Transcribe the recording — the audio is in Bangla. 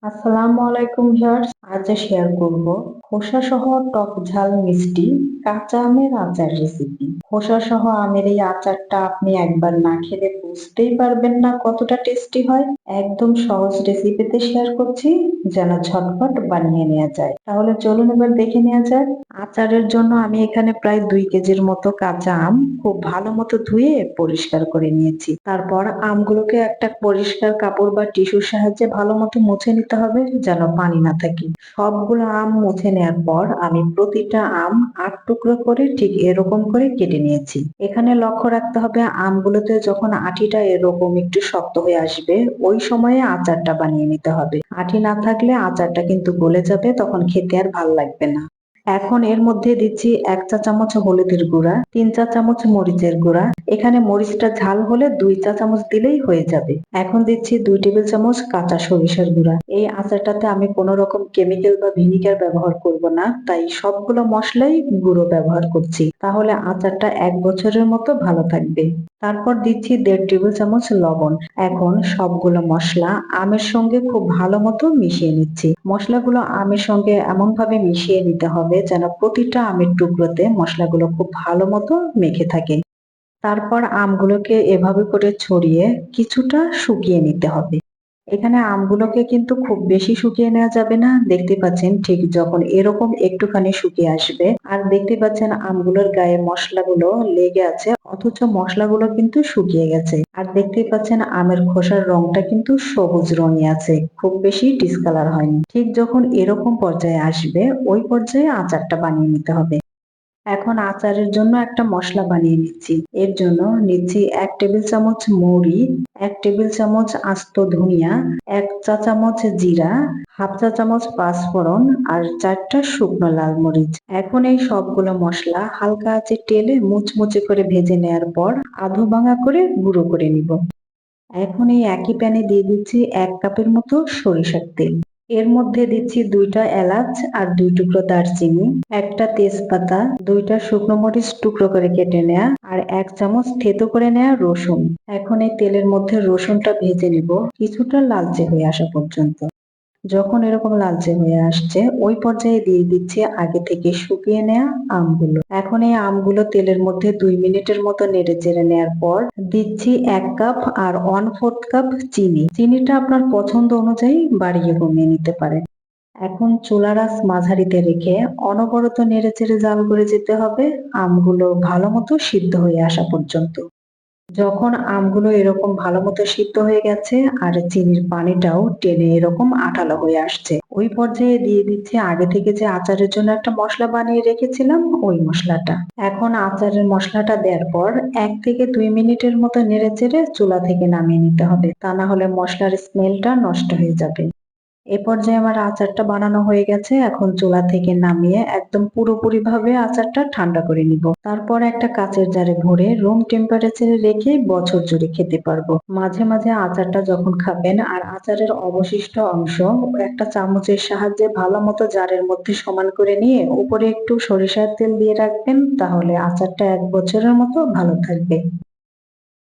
আসসালামু আলাইকুম ভিউয়ার্স, আজ শেয়ার করব খোসা সহ টক ঝাল মিষ্টি কাঁচা আমের আচার রেসিপি। খোসা সহ আমের এই আচারটা আপনি একবার না খেলে বুঝতেই পারবেন না কতটা টেস্টি হয়। একদম সহজ রেসিপিতে শেয়ার করছি, যেন ঝটপট বানিয়ে নেওয়া যায়। তাহলে চলুন এবার দেখে নেওয়া যাক। আচারের জন্য আমি এখানে প্রায় 2 কেজির মতো কাঁচা আম খুব ভালো মতো ধুয়ে পরিষ্কার করে নিয়েছি। তারপর আমগুলোকে একটা পরিষ্কার কাপড় বা টিস্যুর সাহায্যে ভালো মতো মুছে নিতে হবে, যেন পানি না থাকে। সবগুলো আম মুছে নেওয়ার পর আমি প্রতিটা আম 8 টুকরো করে ঠিক এরকম করে কেটে নিয়েছি। এখানে লক্ষ্য রাখতে হবে, আমগুলোতে যখন আটিটা এরকম একটু শক্ত হয়ে আসবে ওই সময়ে আচারটা বানিয়ে নিতে হবে। আটি না থাকলে আচারটা কিন্তু গলে যাবে, তখন খেতে আর ভাল লাগবে না। এখন এর মধ্যে দিচ্ছি 1 চা চামচ হলুদের গুঁড়া, 3 চা চামচ মরিচের গুঁড়া। এখানে মরিচটা ঝাল হলে 2 চা চামচ দিলেই হয়ে যাবে। এখন দিচ্ছি 2 টেবিল চামচ কাঁচা সরিষার গুঁড়া। এই আচারটাতে আমি কোনো রকম কেমিক্যাল বা ভিনিগার ব্যবহার করব না, তাই সবগুলো মশলাই গুঁড়ো ব্যবহার করছি। তাহলে আচারটা 1 বছরের মতো ভালো থাকবে। তারপর দিচ্ছি 1.5 টেবিল চামচ লবণ। এখন সবগুলো মশলা আমের সঙ্গে খুব ভালো মতো মিশিয়ে নিচ্ছি। মশলাগুলো আমের সঙ্গে এমন ভাবে মিশিয়ে নিতে হবে যেন প্রতিটা আমের টুকরোতে মশলাগুলো খুব ভালো মতো মেখে থাকে। তারপর আমগুলোকে এভাবে করে ছড়িয়ে কিছুটা শুকিয়ে নিতে হবে। এখানে আমগুলোকে কিন্তু খুব বেশি শুকিয়ে নেওয়া যাবে না। দেখতে পাচ্ছেন, ঠিক যখন এরকম একটুখানি শুকিয়ে আসবে আর দেখতে পাচ্ছেন আমগুলোর গায়ে মশলাগুলো লেগে আছে, অথচ মশলাগুলো কিন্তু শুকিয়ে গেছে। আর দেখতেই পাচ্ছেন আমের খোসার রংটা কিন্তু সবুজ রঙে আছে, খুব বেশি ডিসকালার হয়নি। ঠিক যখন এরকম পর্যায়ে আসবে ওই পর্যায়ে আচারটা বানিয়ে নিতে হবে। এখন আচারের জন্য একটা মশলা বানিয়ে নিচ্ছি। এর জন্য নিচ্ছি 1 টেবিল চামচ মৌরি, 1 টেবিল চামচ আস্ত ধনিয়া, 1 চা চামচ জিরা, হাফ 1 চা চামচ পাঁচফোড়ন আর 4টা শুকনো লাল মরিচ। এখন এই সবগুলো মশলা হালকা আঁচে তেলে মুচমুচে করে ভেজে নেওয়ার পর আধো ভাঙা করে গুঁড়ো করে নিব। এখন এই একই প্যানে দিয়ে দিচ্ছি 1 কাপের মতো সরিষার তেল। এর মধ্যে দিচ্ছি 2টা এলাচ আর 2 টুকরো দারচিনি, একটা তেজপাতা, 2টা শুকনো মরিচ টুকরো করে কেটে নেওয়া আর 1 চামচ থেতো করে নেওয়া রসুন। এখন এই তেলের মধ্যে রসুনটা ভেজে নিব কিছুটা লালচে হয়ে আসা পর্যন্ত। যখন এরকম লালচে হয়ে আসছে ওই পর্যায়ে দিয়ে দিচ্ছি আগে থেকে শুকিয়ে নেওয়া আমগুলো। এখন এই আমগুলো তেলের মধ্যে 2 মিনিটের মতো নেড়ে চেড়ে নেওয়ার পর দিচ্ছি 1 কাপ আর 1/4 কাপ চিনি। চিনিটা আপনার পছন্দ অনুযায়ী বাড়িয়ে কমিয়ে নিতে পারেন। এখন চুলার আঁচ মাঝারিতে রেখে অনবরত নেড়ে চেড়ে জাল করে যেতে হবে আমগুলো ভালো মতো সিদ্ধ হয়ে আসা পর্যন্ত। যখন আমগুলো এরকম ভালো মতো সিদ্ধ হয়ে গেছে আর চিনির পানিটাও টেনে এরকম আঠালো হয়ে আসছে, ওই পর্যায়ে দিয়ে দিচ্ছি আগে থেকে যে আচারের জন্য একটা মশলা বানিয়ে রেখেছিলাম ওই মশলাটা। এখন আচারের মশলাটা দেওয়ার পর 1 থেকে 2 মিনিটের মতো নেড়ে চেড়ে চুলা থেকে নামিয়ে নিতে হবে, তা না হলে মশলার স্মেলটা নষ্ট হয়ে যাবে। এ পর্যায়ে আমার আচারটা বানানো হয়ে গেছে। এখন চুলা থেকে নামিয়ে একদম পুরোপুরিভাবে আচারটা ঠান্ডা করে নিব। তারপর একটা কাঁচের জারে ভরে রুম টেম্পারেচারে রেখে বছর জুড়ে খেতে পারবো। মাঝে মাঝে আচারটা যখন খাবেন আর আচারের অবশিষ্ট অংশ একটা চামচের সাহায্যে ভালো মতো জারের মধ্যে সমান করে নিয়ে উপরে একটু সরিষার তেল দিয়ে রাখবেন, তাহলে আচারটা 1 বছরের মতো ভালো থাকবে।